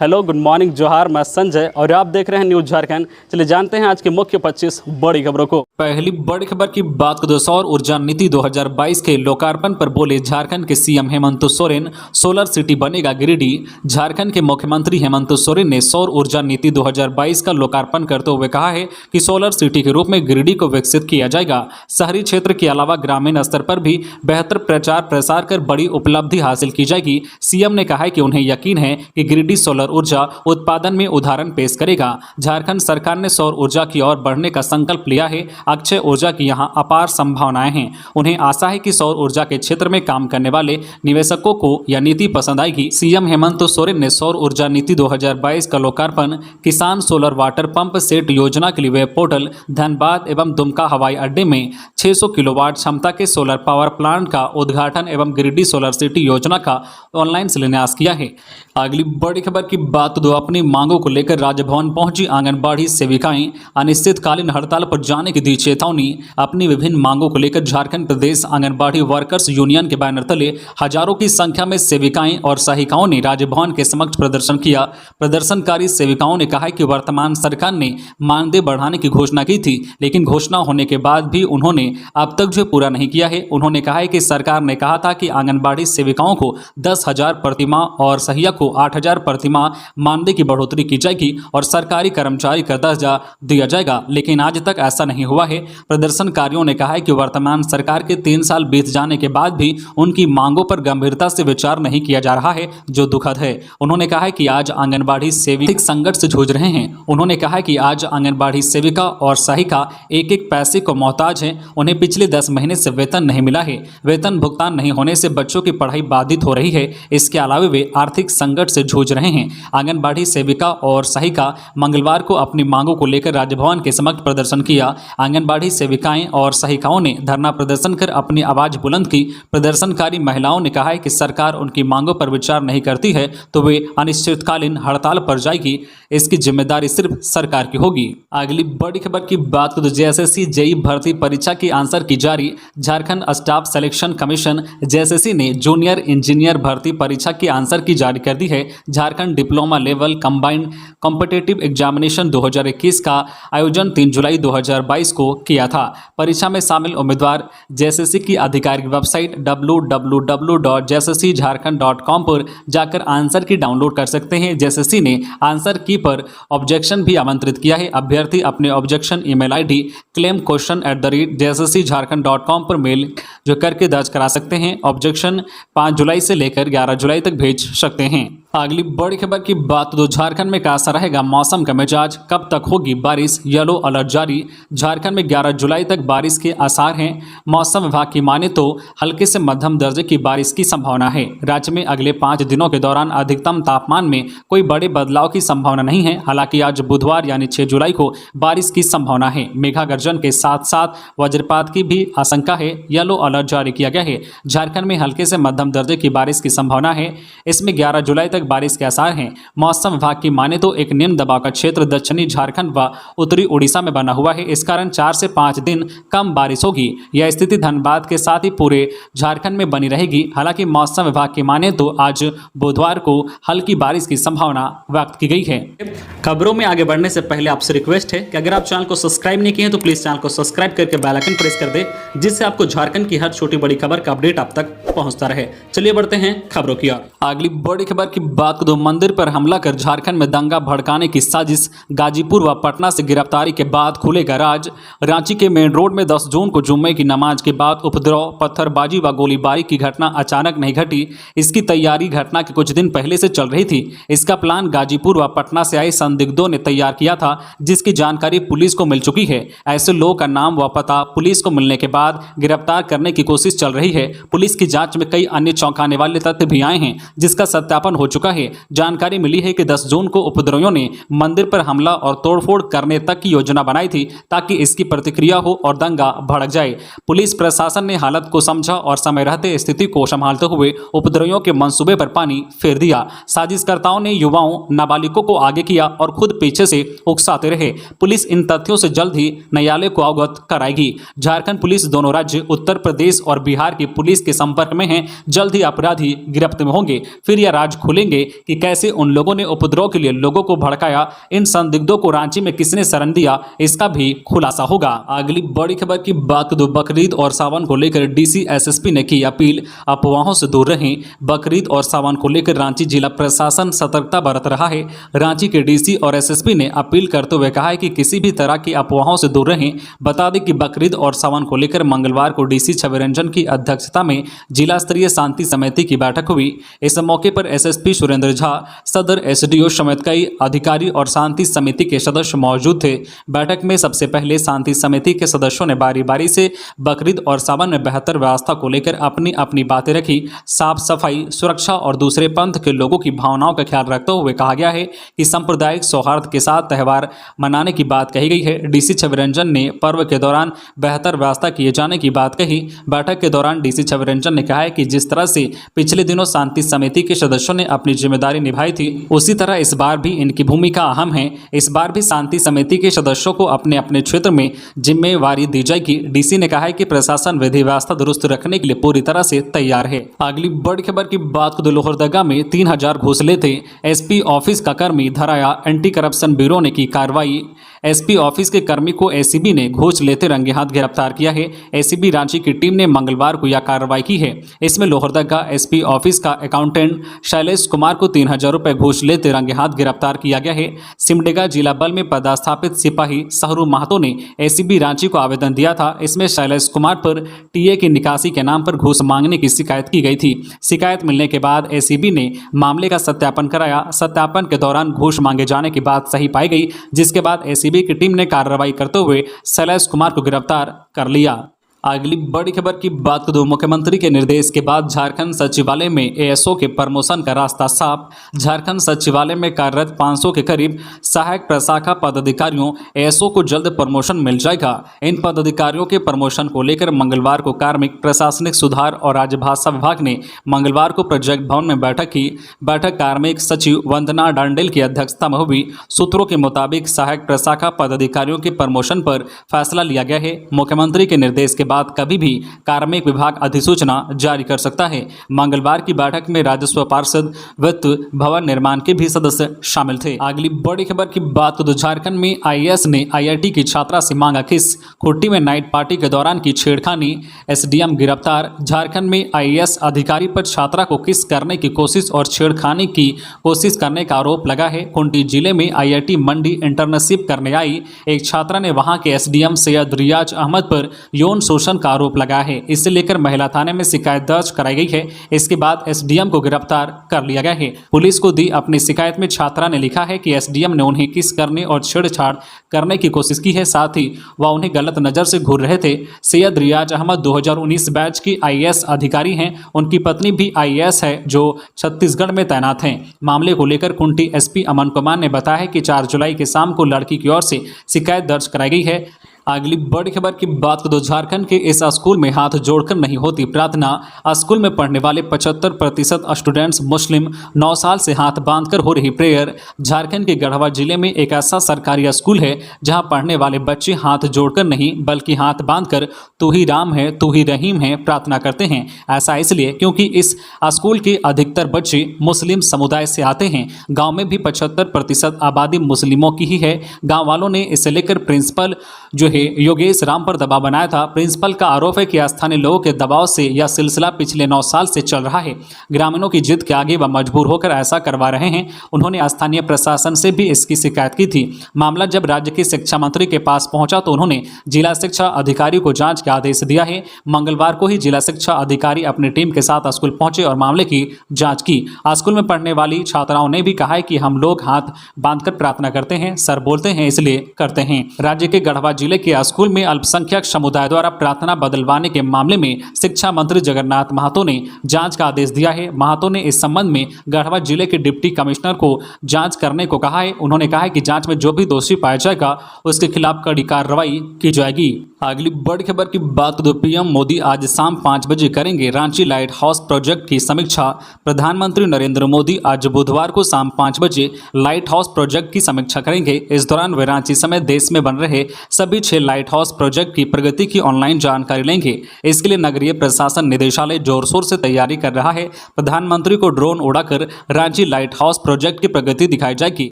Hello, good morning, जोहार। मैं संजय और आप देख रहे हैं न्यूज़ झारखंड। चलिए जानते हैं आज की मुख्य 25 बड़ी खबरों को। पहली बड़ी खबर की बात करें तो सौर ऊर्जा नीति 2022 के लोकार्पण पर बोले झारखंड के CM Hemant Soren, solar city बनेगा गिरिडीह। झारखंड के मुख्यमंत्री हेमंत सोरेन ने सौर ऊर्जा नीति 2022 का लोकार्पण करते हुए कहा है कि सोलर सिटी के रूप में गिरिडीह को विकसित किया जाएगा। शहरी क्षेत्र के अलावा ग्रामीण स्तर पर भी बेहतर प्रचार प्रसार कर बड़ी उपलब्धि हासिल की जाएगी। सीएम ने कहा है कि उन्हें यकीन है कि गिरिडीह सोलर ऊर्जा उत्पादन में उदाहरण पेश करेगा। झारखंड सरकार ने सौर ऊर्जा की ओर बढ़ने का संकल्प लिया है। अक्षय ऊर्जा की यहां अपार संभावनाएं हैं। उन्हें आशा है कि सौर ऊर्जा के क्षेत्र में काम करने वाले निवेशकों को यह नीति पसंद आएगी। सीएम हेमंत सोरेन ने सौर ऊर्जा नीति 2022 का लोकार्पण किसान सोलर वाटर पंप सेट योजना के लिए वेब पोर्टल, धनबाद एवं दुमका हवाई अड्डे में 600 किलोवाट क्षमता के सोलर पावर प्लांट का उद्घाटन एवं गिरिडीह सोलर सिटी योजना का ऑनलाइन शिलान्यास किया है। अगली बड़ी खबर की बात दो अपनी मांगों को लेकर राजभवन पहुंची आंगनबाड़ी सेविकाएं, अनिश्चितकालीन हड़ताल पर जाने की दी चेतावनी। अपनी विभिन्न मांगों को लेकर झारखंड प्रदेश आंगनबाड़ी वर्कर्स यूनियन के बैनर तले हजारों की संख्या में सेविकाएं और सहायिकाओं ने राजभवन के समक्ष प्रदर्शन किया। प्रदर्शनकारी सेविकाओं ने कहा कि वर्तमान सरकार ने मानदेय बढ़ाने की घोषणा की थी, लेकिन घोषणा होने के बाद भी उन्होंने अब तक जो पूरा नहीं किया है। उन्होंने कहा है कि सरकार ने कहा था कि आंगनबाड़ी सेविकाओं को 10,000 प्रतिमाह और सहायक को 8,000 प्रतिमाह मानदेय की बढ़ोतरी की जाएगी और सरकारी कर्मचारी का दर्जा दिया जाएगा, लेकिन आज तक ऐसा नहीं हुआ है। प्रदर्शनकारियों ने कहा है कि वर्तमान सरकार के 3 साल बीत जाने के बाद भी उनकी मांगों पर गंभीरता से विचार नहीं किया जा रहा है, जो दुखद है। उन्होंने कहा है कि आज आंगनबाड़ी सेविका संकट से जूझ रहे हैं। उन्होंने कहा है कि आज आंगनबाड़ी सेविका और सहायिका एक एक पैसे को मोहताज हैं। उन्हें पिछले 10 महीने से वेतन नहीं मिला है। वेतन भुगतान नहीं होने से बच्चों की पढ़ाई बाधित हो रही है। इसके अलावा वे आर्थिक संकट से जूझ रहे हैं। आंगनबाड़ी सेविका और सहायिका मंगलवार को अपनी मांगों को लेकर राजभवन के समक्ष प्रदर्शन किया। आंगनबाड़ी सेविकाएं और सहायिकाओं ने धरना प्रदर्शन कर अपनी आवाज बुलंद की। प्रदर्शनकारी महिलाओं ने कहा है कि सरकार उनकी मांगों पर विचार नहीं करती है तो वे अनिश्चितकालीन हड़ताल पर जाएगी। इसकी जिम्मेदारी सिर्फ सरकार की होगी। अगली बड़ी खबर की बात करें तो जेएसएससी जेई भर्ती परीक्षा की आंसर की जारी। Jharkhand staff selection commission JSSC ने जूनियर इंजीनियर भर्ती परीक्षा की आंसर की जारी कर दी है। Jharkhand diploma level combined competitive examination 2021 का आयोजन 3 जुलाई 2022 को किया था। परीक्षा में शामिल उम्मीदवार जेएसएससी की आधिकारिक वेबसाइट www.jsscjharkhand.com पर जाकर आंसर की डाउनलोड कर सकते हैं। जेएसएससी ने आंसर की पर ऑब्जेक्शन भी आमंत्रित किया है। अभ्यर्थी अपने ऑब्जेक्शन ईमेल आईडी claimquestion@jsscjharkhand.com पर मेल जो करके दर्ज करा सकते हैं। ऑब्जेक्शन 5 जुलाई से लेकर 11 जुलाई तक भेज सकते हैं। अगली बड़ी खबर की बात तो झारखंड में कैसा रहेगा मौसम का मिजाज, कब तक होगी बारिश, येलो अलर्ट जारी। झारखंड में 11 जुलाई तक बारिश के आसार हैं। मौसम विभाग की माने तो हल्के से मध्यम दर्जे की बारिश की संभावना है। राज्य में अगले 5 दिनों के दौरान अधिकतम तापमान में कोई बड़े बदलाव की संभावना नहीं है। हालांकि आज बुधवार यानी 6 जुलाई को बारिश की संभावना है। मेघा गर्जन के साथ साथ वज्रपात की भी आशंका है। येलो अलर्ट जारी किया गया है। झारखंड में हल्के से मध्यम दर्जे की बारिश की संभावना है। इसमें 11 जुलाई तक बारिश के आसार हैं। मौसम विभाग की माने तो एक निम्न दबाव का क्षेत्र दक्षिणी झारखंड व उत्तरी उड़ीसा में बना हुआ है। इस कारण 4 से 5 दिन कम बारिश होगी। यह स्थिति धनबाद के साथ ही पूरे झारखंड में बनी रहेगी। हालांकि मौसम विभाग की माने तो आज बुधवार को हल्की बारिश की संभावना व्यक्त की गई है। खबरों में आगे बढ़ने से पहले आपसे रिक्वेस्ट है कि अगर आप चैनल को सब्सक्राइब नहीं किए हैं तो प्लीज चैनल को सब्सक्राइब करके बेल आइकन प्रेस कर दे, जिससे आपको झारखंड की हर छोटी बड़ी खबर का अपडेट आप तक पहुंचता रहे। चलिए बढ़ते हैं खबरों की ओर। अगली बड़ी खबर की बात करें तो मंदिर पर हमला कर झारखंड में दंगा भड़काने की साजिश। गाजीपुर व पटना से गिरफ्तारी के बाद खुलेगा राज। रांची के मेन रोड में 10 जून को जुम्मे की नमाज के बाद उपद्रव, पत्थरबाजी व गोलीबारी की घटना अचानक नहीं घटी। इसकी तैयारी घटना के कुछ दिन पहले से चल रही थी। इसका प्लान गाजीपुर व पटना से आए संदिग्धों ने तैयार किया था, जिसकी जानकारी पुलिस को मिल चुकी है। ऐसे लोगों का नाम व पता पुलिस को मिलने के बाद गिरफ्तार करने की कोशिश चल रही है। पुलिस की जांच में कई अन्य चौंकाने वाले तथ्य भी आए हैं, जिसका सत्यापन हो चुका है। जानकारी मिली है कि 10 जून को उपद्रवियों ने मंदिर पर हमला और तोड़फोड़ करने तक की योजना बनाई थी, ताकि इसकी प्रतिक्रिया हो और दंगा भड़क जाए। पुलिस प्रशासन ने हालत को समझा और समय रहते स्थिति को संभालते हुए उपद्रवियों के मंसूबे पर पानी फेर दिया। साजिशकर्ताओं ने युवाओं, नाबालिगों को आगे किया और खुद पीछे से उकसाते रहे। पुलिस इन तथ्यों से जल्द ही न्यायालय को अवगत कराएगी। झारखंड पुलिस दोनों राज्य उत्तर प्रदेश और बिहार की पुलिस के संपर्क में है। जल्द ही अपराधी गिरफ्त में होंगे, फिर यह राज खुलेंगे देखेंगे कि कैसे उन लोगों ने उपद्रव के लिए लोगों को भड़काया, इन संदिग्धों को रांची में किसने शरण दिया, इसका भी खुलासा होगा। अगली बड़ी खबर की बात करें, बकरीद और सावन को लेकर डीसी एसएसपी ने की अपील, अफवाहों से दूर रहें। बकरीद और सावन को लेकर रांची जिला प्रशासन सतर्कता बरत रहा है। रांची के डीसी और एसएसपी ने अपील करते हुए कहा है कि किसी भी तरह की अफवाहों से दूर रहें। बता दें कि बकरीद और सावन को लेकर मंगलवार को डीसी छवि रंजन की अध्यक्षता में जिला स्तरीय शांति समिति की बैठक हुई। इस मौके पर एसएसपी सुरेंद्र झा, सदर एसडीओ समेत कई अधिकारी और शांति समिति के सदस्य मौजूद थे। बैठक में सबसे पहले शांति समिति के सदस्यों ने बारी बारी से बकरीद और सावन में बेहतर व्यवस्था को लेकर अपनी अपनी बातें रखी। साफ सफाई, सुरक्षा और दूसरे पंथ के लोगों की भावनाओं का ख्याल रखते हुए कहा गया है कि सांप्रदायिक सौहार्द के साथ त्यौहार मनाने की बात कही गई है। डीसी छवि रंजन ने पर्व के दौरान बेहतर व्यवस्था किए जाने की बात कही। बैठक के दौरान डीसी छवि रंजन ने कहा है कि जिस तरह से पिछले दिनों शांति समिति के सदस्यों ने अपनी जिम्मेदारी निभाई थी, उसी तरह इस बार भी इनकी भूमिका अहम है। इस बार भी शांति समिति के सदस्यों को अपने अपने क्षेत्र में जिम्मेवारी दी जाएगी। डीसी ने कहा है कि प्रशासन विधि व्यवस्था दुरुस्त रखने के लिए पूरी तरह से तैयार है। अगली बड़ी खबर की बात करें, लोहरदगा में 3000 घूस लेते एसपी ऑफिस का कर्मी धराया, एंटी करप्शन ब्यूरो ने की कार्रवाई। एसपी ऑफिस के कर्मी को एसीबी ने घूस लेते रंगे हाथ गिरफ्तार किया है। एसीबी रांची की टीम ने मंगलवार को यह कार्रवाई की है। इसमें लोहरदगा एसपी ऑफिस का अकाउंटेंट शैलेश कुमार को 3000 रुपये घूस लेते रंगे हाथ गिरफ्तार किया गया है। सिमडेगा जिला बल में पदस्थापित सिपाही सहरू महतो ने एसीबी रांची को आवेदन दिया था। इसमें शैलेश कुमार पर टीए की निकासी के नाम पर घूस मांगने की शिकायत की गई थी। शिकायत मिलने के बाद एसीबी ने मामले का सत्यापन कराया। सत्यापन के दौरान घूस मांगे जाने की बात सही पाई गई, जिसके बाद एसीबी की टीम ने कार्रवाई करते हुए शैलेश कुमार को गिरफ्तार कर लिया। अगली बड़ी खबर की बात करें, मुख्यमंत्री के निर्देश के बाद झारखंड सचिवालय में एएसओ के प्रमोशन का रास्ता साफ। झारखंड सचिवालय में कार्यरत 500 के करीब सहायक प्रशाखा पदाधिकारियों एएसओ को जल्द प्रमोशन मिल जाएगा। इन पदाधिकारियों के प्रमोशन को लेकर मंगलवार को कार्मिक, प्रशासनिक सुधार और राजभाषा विभाग ने मंगलवार को प्रोजेक्ट भवन में बैठक की। बैठक कार्मिक सचिव वंदना डांडेल की अध्यक्षता में हुई। सूत्रों के मुताबिक सहायक प्रशाखा पदाधिकारियों के प्रमोशन पर फैसला लिया गया है। मुख्यमंत्री के निर्देश के बाद कभी भी कार्मिक विभाग अधिसूचना जारी कर सकता है। मंगलवार की बैठक में राजस्व पार्षद, वित्त, भवन निर्माण के भी सदस्य शामिल थे। अगली बड़ी खबर की बात करें, झारखंड में आईएएस ने आईआईटी की छात्रा से मांगा किस। खुट्टी में नाइट पार्टी के दौरान की छेड़खानी, एसडीएम गिरफ्तार। झारखंड में आईएएस अधिकारी पर छात्रा को किस करने की कोशिश और छेड़खानी की कोशिश करने का आरोप लगा है। खूंटी जिले में आईआईटी मंडी इंटर्नशिप करने आई एक छात्रा ने वहां के एसडीएम सैयद रियाज अहमद पर यौन शोषण का आरोप लगा है। इसे लेकर महिला थाने में शिकायत दर्ज कराई गई है। इसके बाद एसडीएम को गिरफ्तार कर लिया गया है। पुलिस को दी अपनी शिकायत में छात्रा ने लिखा है कि एसडीएम ने उन्हें किस करने और छेड़छाड़ करने की कोशिश की है, साथ ही वह उन्हें गलत नजर से घूर रहे थे। सैयद रियाज अहमद 2019 बैच की आईएएस अधिकारी हैं। उनकी पत्नी भी आईएएस है जो छत्तीसगढ़ में तैनात हैं। मामले को लेकर कुंटी एसपी अमन कुमार ने बताया कि 4 जुलाई की शाम को लड़की की ओर से शिकायत दर्ज कराई गई है। अगली बड़ी खबर की बात करें, झारखंड के इस स्कूल में हाथ जोड़कर नहीं होती प्रार्थना। स्कूल में पढ़ने वाले 75% स्टूडेंट्स मुस्लिम, 9 साल से हाथ बांधकर हो रही प्रेयर। झारखंड के गढ़वा जिले में एक ऐसा सरकारी स्कूल है जहां पढ़ने वाले बच्चे हाथ जोड़कर नहीं बल्कि हाथ बांधकर तू ही राम है, तू ही रहीम है प्रार्थना करते हैं। ऐसा इसलिए क्योंकि इस स्कूल के अधिकतर बच्चे मुस्लिम समुदाय से आते हैं। गाँव में भी 75% आबादी मुस्लिमों की ही है। गाँव वालों ने इसे लेकर प्रिंसिपल जो है योगेश राम पर दबाव बनाया था। प्रिंसिपल का आरोप है कि स्थानीय लोगों के दबाव से यह सिलसिला पिछले 9 साल से चल रहा है। ग्रामीणों की जिद के आगे वह मजबूर होकर ऐसा करवा रहे हैं। उन्होंने स्थानीय प्रशासन से भी इसकी शिकायत की थी। मामला जब राज्य के शिक्षा मंत्री के पास पहुंचा तो उन्होंने जिला शिक्षा अधिकारी को जांच का आदेश दिया है। मंगलवार को ही जिला शिक्षा अधिकारी अपनी टीम के साथ स्कूल पहुंचे और मामले की जाँच की। स्कूल में पढ़ने वाली छात्राओं ने भी कहा है कि हम लोग हाथ बांधकर प्रार्थना करते हैं, सर बोलते हैं इसलिए करते हैं। राज्य के गढ़वा जिले के स्कूल में अल्पसंख्यक समुदाय द्वारा प्रार्थना बदलवाने के मामले में शिक्षा मंत्री जगन्नाथ महतो ने जांच का आदेश दिया है। महतो ने इस संबंध में गढ़वा जिले के डिप्टी कमिश्नर को जांच करने को कहा है। उन्होंने कहा है कि जांच में जो भी दोषी पाया जाएगा उसके खिलाफ कड़ी कार्रवाई की जाएगी। अगली बड़ी खबर की बात करें, पीएम मोदी आज शाम 5 बजे करेंगे रांची लाइट हाउस प्रोजेक्ट की समीक्षा। प्रधानमंत्री नरेंद्र मोदी आज बुधवार को शाम 5 बजे लाइट हाउस प्रोजेक्ट की समीक्षा करेंगे। इस दौरान वे रांची समेत देश में बन रहे सभी 6 लाइट हाउस प्रोजेक्ट की प्रगति की ऑनलाइन जानकारी लेंगे। इसके लिए नगरीय प्रशासन निदेशालय जोर शोर से तैयारी कर रहा है। प्रधानमंत्री को ड्रोन उड़ाकर रांची लाइट हाउस प्रोजेक्ट की प्रगति दिखाई जाएगी।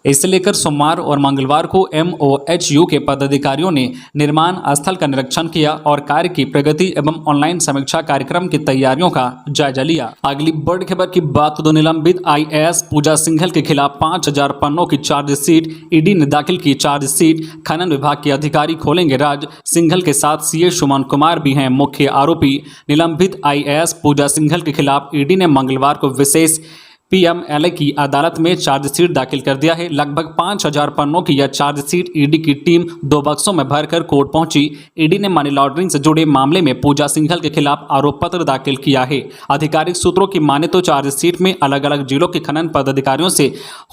इसे लेकर सोमवार और मंगलवार को MOHU के पदाधिकारियों ने निर्माण स्थल का निरीक्षण किया और कार्य की प्रगति एवं ऑनलाइन समीक्षा कार्यक्रम की तैयारियों का जायजा लिया। अगली बड़ी खबर की बात तो निलंबित IAS पूजा सिंघल के खिलाफ 5000 पन्नों की चार्जशीट, ईडी ने दाखिल की चार्जशीट। खनन विभाग के अधिकारी खोलेंगे राज। सिंघल के साथ CA सुमन कुमार भी हैं मुख्य आरोपी। निलंबित IAS पूजा सिंघल के खिलाफ ईडी ने मंगलवार को विशेष PMLA की अदालत में चार्जशीट दाखिल कर दिया है। लगभग 5000 पन्नों की यह चार्जशीट ईडी की टीम 2 बक्सों में भरकर कोर्ट पहुंची। ईडी ने मनी लॉन्ड्रिंग से जुड़े मामले में पूजा सिंघल के खिलाफ आरोप पत्र दाखिल किया है। आधिकारिक सूत्रों की माने तो चार्जशीट में अलग अलग जिलों के खनन पदाधिकारियों से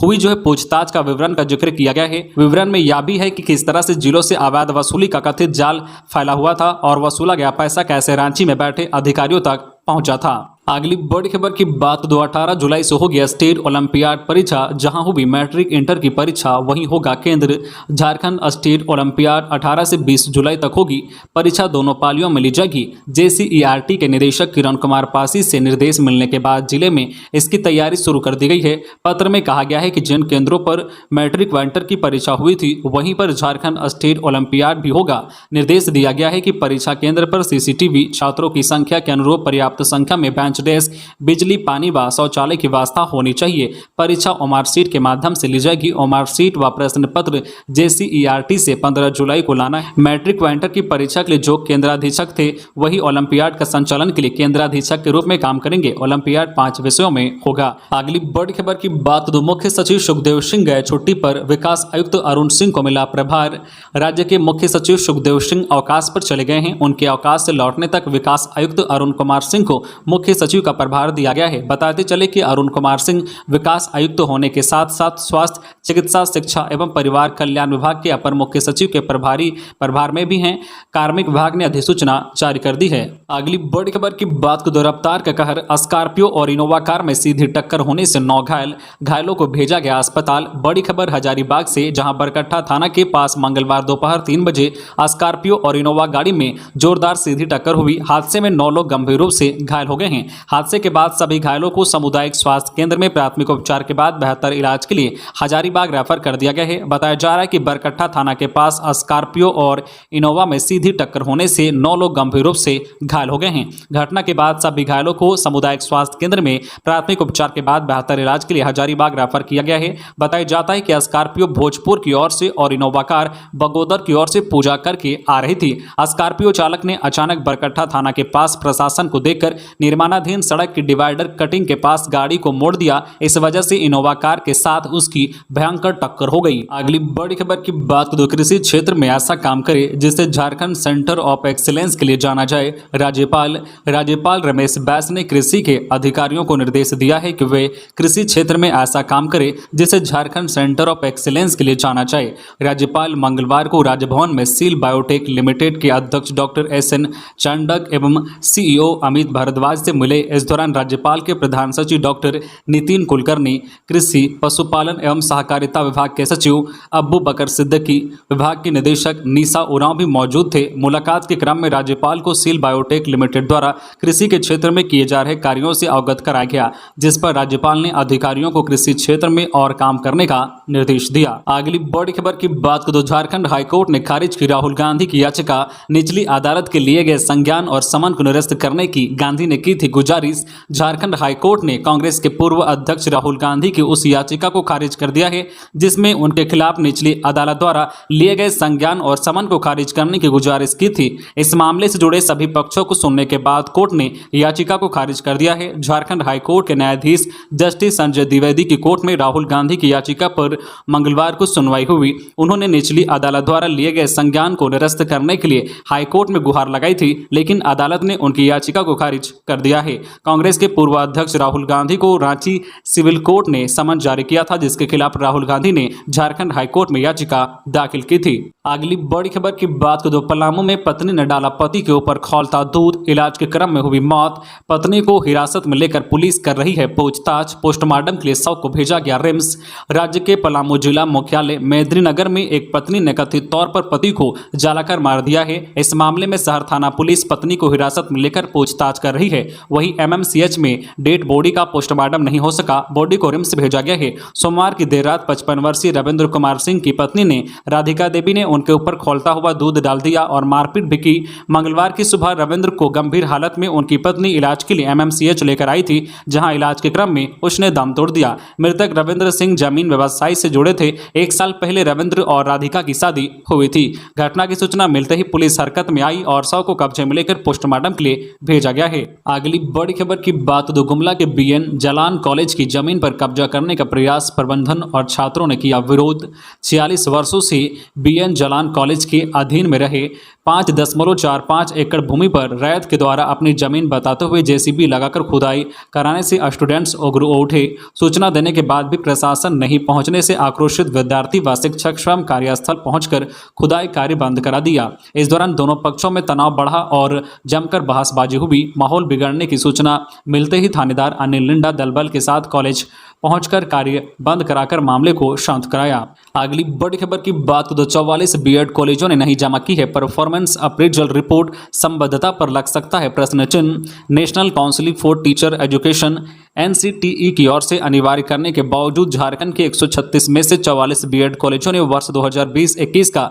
हुई पूछताछ का विवरण का जिक्र किया गया है। विवरण में यह भी है कि किस तरह से जिलों से अवैध वसूली का कथित जाल फैला हुआ था और वसूला गया पैसा कैसे रांची में बैठे अधिकारियों तक पहुंचा था। अगली बड़ी खबर की बात 18 जुलाई से हो गया स्टेट ओलंपियाड परीक्षा। जहां हुई मैट्रिक इंटर की परीक्षा वहीं होगा केंद्र। झारखंड स्टेट ओलंपियाड 18 से 20 जुलाई तक होगी। परीक्षा दोनों पालियों में ली जाएगी। JCERT के निदेशक किरण कुमार पासी से निर्देश मिलने के बाद जिले में इसकी तैयारी शुरू कर दी गई है। पत्र में कहा गया है कि जिन केंद्रों पर मैट्रिक व इंटर की परीक्षा हुई थी वहीं पर झारखंड स्टेट ओलंपियाड भी होगा। निर्देश दिया गया है कि परीक्षा केंद्र पर CCTV, छात्रों की संख्या के अनुरूप पर्याप्त संख्या में बेंच डेस्क, बिजली, पानी व शौचालय की व्यवस्था होनी चाहिए। परीक्षा ओमारशीट के माध्यम से ली जाएगी। ओमारशीट व प्रश्न पत्र JCERT से 15 जुलाई को लाना है। मैट्रिक व इंटर की परीक्षा के लिए जो केंद्राधीशक थे वही ओलंपियाड का संचालन के लिए केंद्राधीशक के रूप में काम करेंगे। ओलंपियाड 5 विषयों में होगा। अगली बड़ी खबर की बात तो मुख्य सचिव सुखदेव सिंह गए छुट्टी पर। विकास आयुक्त अरुण सिंह को मिला प्रभार। राज्य के मुख्य सचिव सुखदेव सिंह अवकाश पर चले गए हैं। उनके अवकाश से लौटने तक विकास आयुक्त अरुण कुमार सिंह को मुख्य सचिव का प्रभार दिया गया है। बताते चले कि अरुण कुमार सिंह विकास आयुक्त होने के साथ साथ स्वास्थ्य, चिकित्सा, शिक्षा एवं परिवार कल्याण विभाग के अपर मुख्य सचिव के प्रभार में भी हैं। कार्मिक विभाग ने अधिसूचना जारी कर दी है। अगली बड़ी खबर की बात को रफ्तार का कहर। स्कॉर्पियो और इनोवा कार में सीधी टक्कर होने से 9 घायलों को भेजा गया अस्पताल। बड़ी खबर हजारीबाग से, जहां बरकट्टा थाना के पास मंगलवार दोपहर 3 बजे स्कॉर्पियो और इनोवा गाड़ी में जोरदार सीधी टक्कर हुई। हादसे में 9 लोग गंभीर रूप से घायल हो गए हैं। हादसे के बाद सभी घायलों को सामुदायिक स्वास्थ्य केंद्र में प्राथमिक उपचार के बाद बेहतर इलाज के लिए हजारीबाग रेफर कर दिया गया है। बताया जा रहा है कि बरकट्टा थाना के पास स्कॉर्पियो और इनोवा में सीधी टक्कर होने से 9 लोग गंभीर रूप से घायल हो गए हैं। घटना के बाद सभी घायलों को सामुदायिक स्वास्थ्य केंद्र में प्राथमिक उपचार के बाद बेहतर इलाज के लिए हजारीबाग रेफर किया गया है। बताया जाता है कि स्कॉर्पियो भोजपुर की ओर से और इनोवा कार बगोदर की ओर से पूजा करके आ रही थी। स्कॉर्पियो चालक ने अचानक बरकट्टा थाना के पास प्रशासन को देखकर निर्माणाधीन सड़क की डिवाइडर कटिंग के पास गाड़ी को मोड़ दिया। इस वजह से इनोवा कार के साथ उसकी भयंकर टक्कर हो गई। अगली बड़ी खबर की बात तो कृषि क्षेत्र में ऐसा काम करे जिससे झारखंड सेंटर ऑफ एक्सीलेंस के लिए जाना जाए। राज्यपाल रमेश बैस ने कृषि के अधिकारियों को निर्देश दिया है कि वे कृषि क्षेत्र में ऐसा काम करे जिससे झारखंड सेंटर ऑफ एक्सीलेंस के लिए जाना जाए। राज्यपाल मंगलवार को राजभवन में सील बायोटेक लिमिटेड के अध्यक्ष डॉक्टर SN चांडक एवं CEO अमित भारद्वाज से मिले। इस दौरान राज्यपाल के प्रधान सचिव डॉक्टर नितिन कुलकर्णी, कृषि, पशुपालन एवं सहकारिता विभाग के सचिव अब्बू बकर सिद्दीकी, विभाग के निदेशक निशा उरांव भी मौजूद थे। मुलाकात के क्रम में राज्यपाल को सील बायोटेक लिमिटेड द्वारा कृषि के क्षेत्र में किए जा रहे कार्यों से अवगत कराया गया, जिस पर राज्यपाल ने अधिकारियों को कृषि क्षेत्र में और काम करने का निर्देश दिया। अगली बड़ी खबर की बात को झारखंड हाईकोर्ट ने खारिज की राहुल गांधी की याचिका। निचली अदालत के लिए गए संज्ञान और समन को निरस्त करने की गांधी ने की थी गुजारिश। झारखंड हाईकोर्ट ने कांग्रेस के पूर्व अध्यक्ष राहुल गांधी की उस याचिका को खारिज कर दिया है जिसमें उनके खिलाफ निचली अदालत द्वारा लिए गए संज्ञान और समन को खारिज करने की गुजारिश की थी। इस मामले से जुड़े सभी पक्षों को सुनने के बाद कोर्ट ने याचिका को खारिज कर दिया है। झारखंड हाईकोर्ट के न्यायाधीश जस्टिस संजय द्विवेदी की कोर्ट में राहुल गांधी की याचिका पर मंगलवार को सुनवाई हुई। उन्होंने निचली अदालत द्वारा लिए गए संज्ञान को निरस्त करने के लिए हाईकोर्ट में गुहार लगाई थी, लेकिन अदालत ने उनकी याचिका को खारिज कर दिया है। है। कांग्रेस के पूर्व अध्यक्ष राहुल गांधी को रांची सिविल कोर्ट ने समन जारी किया था, जिसके खिलाफ राहुल गांधी ने झारखंड हाईकोर्ट में याचिका दाखिल की थी। अगली बड़ी खबर की बात करें तो पलामू में पत्नी ने डाला पति के ऊपर खौलता दूध, इलाज के क्रम में हुई मौत। पत्नी को हिरासत में लेकर पुलिस कर रही है पूछताछ। पोस्टमार्टम के लिए शव को भेजा गया रिम्स। राज्य के पलामू जिला मुख्यालय मेदिनीनगर में एक पत्नी ने कथित तौर पर पति को जलाकर मार दिया है। इस मामले में शहर थाना पुलिस पत्नी को हिरासत में लेकर पूछताछ कर रही है। वहीं एमएमसीएच में डेड बॉडी का पोस्टमार्टम नहीं हो सका, बॉडी को रिम्स भेजा गया है। सोमवार की देर रात 55 वर्षीय रविंद्र कुमार सिंह की पत्नी ने राधिका देवी ने उनके ऊपर खौलता हुआ दूध डाल दिया और मारपीट भी की। मंगलवार की सुबह रविंद्र को गंभीर हालत में उनकी पत्नी इलाज के लिए एमएमसीएच लेकर आई थी, जहां इलाज के क्रम में उसने दम तोड़ दिया। मृतक रविंद्र सिंह जमीन व्यवसाय से जुड़े थे। 1 साल पहले रविंद्र और राधिका की शादी हुई थी। घटना की सूचना मिलते ही पुलिस हरकत में आई और शव को कब्जे में लेकर पोस्टमार्टम के लिए भेजा गया है। अगली बड़ी खबर की बात तो गुमला के बीएन जलान कॉलेज की जमीन पर कब्जा करने का प्रयास, प्रबंधन और छात्रों ने किया विरोध। 46 वर्षों से बीएन जलान कॉलेज के अधीन में रहे 5.45 एकड़ भूमि पर रैत के द्वारा अपनी जमीन बताते हुए जेसीबी लगाकर खुदाई कराने से स्टूडेंट्स उग्र उठे। सूचना देने के बाद भी प्रशासन नहीं पहुंचने से आक्रोशित विद्यार्थी व शिक्षक स्वयं कार्यस्थल पहुंचकर खुदाई कार्य बंद करा दिया। इस दौरान दोनों पक्षों में तनाव बढ़ा और जमकर बहसबाजी हुई। माहौल बिगड़ने की सूचना मिलते ही थानेदार अनिल लिंडा दलबल के साथ कॉलेज पहुंचकर कार्य बंद कराकर मामले को शांत कराया। अगली बड़ी खबर की बात तो 44 बीएड कॉलेजों ने नहीं जमा की है परफॉर्मेंस अप्रेजल रिपोर्ट, संबद्धता पर लग सकता है प्रश्न चिन्ह। National council for teacher education NCTE की ओर से अनिवार्य करने के बावजूद झारखंड के 136 में से 44 बीएड कॉलेजों ने वर्ष 2020-21 का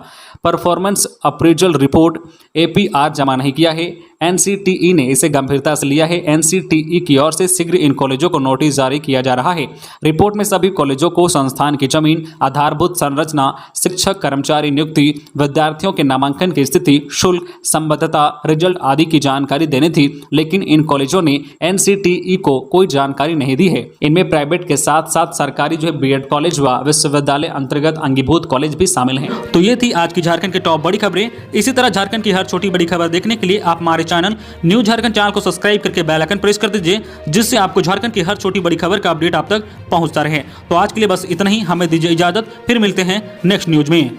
परफॉर्मेंस अप्रेजल रिपोर्ट एपीआर जमा नहीं किया है। एनसीटीई ने इसे गंभीरता से लिया है। एनसीटीई की ओर से शीघ्र इन कॉलेजों को नोटिस जारी किया जा रहा है। रिपोर्ट में सभी कॉलेजों को संस्थान की जमीन, आधारभूत संरचना, शिक्षक कर्मचारी नियुक्ति, विद्यार्थियों के नामांकन की स्थिति, शुल्क, संबद्धता, रिजल्ट आदि की जानकारी देनी थी, लेकिन इन कॉलेजों ने एनसीटीई को कोई जानकारी नहीं दी है। इनमें प्राइवेट के साथ साथ सरकारी बीएड कॉलेज व विश्वविद्यालय अंतर्गत अंगीभूत कॉलेज भी शामिल हैं। तो ये थी आज की झारखंड के टॉप बड़ी खबरें। इसी तरह झारखंड की हर छोटी बड़ी खबर देखने के लिए आप हमारे चैनल न्यूज झारखंड चैनल को सब्सक्राइब करके बेल आइकन प्रेस कर दीजिए, जिससे आपको झारखंड की हर छोटी बड़ी खबर का अपडेट आप तक पहुंचता रहे। तो आज के लिए बस इतना ही, हमें दीजिए इजाजत, फिर मिलते हैं नेक्स्ट न्यूज में।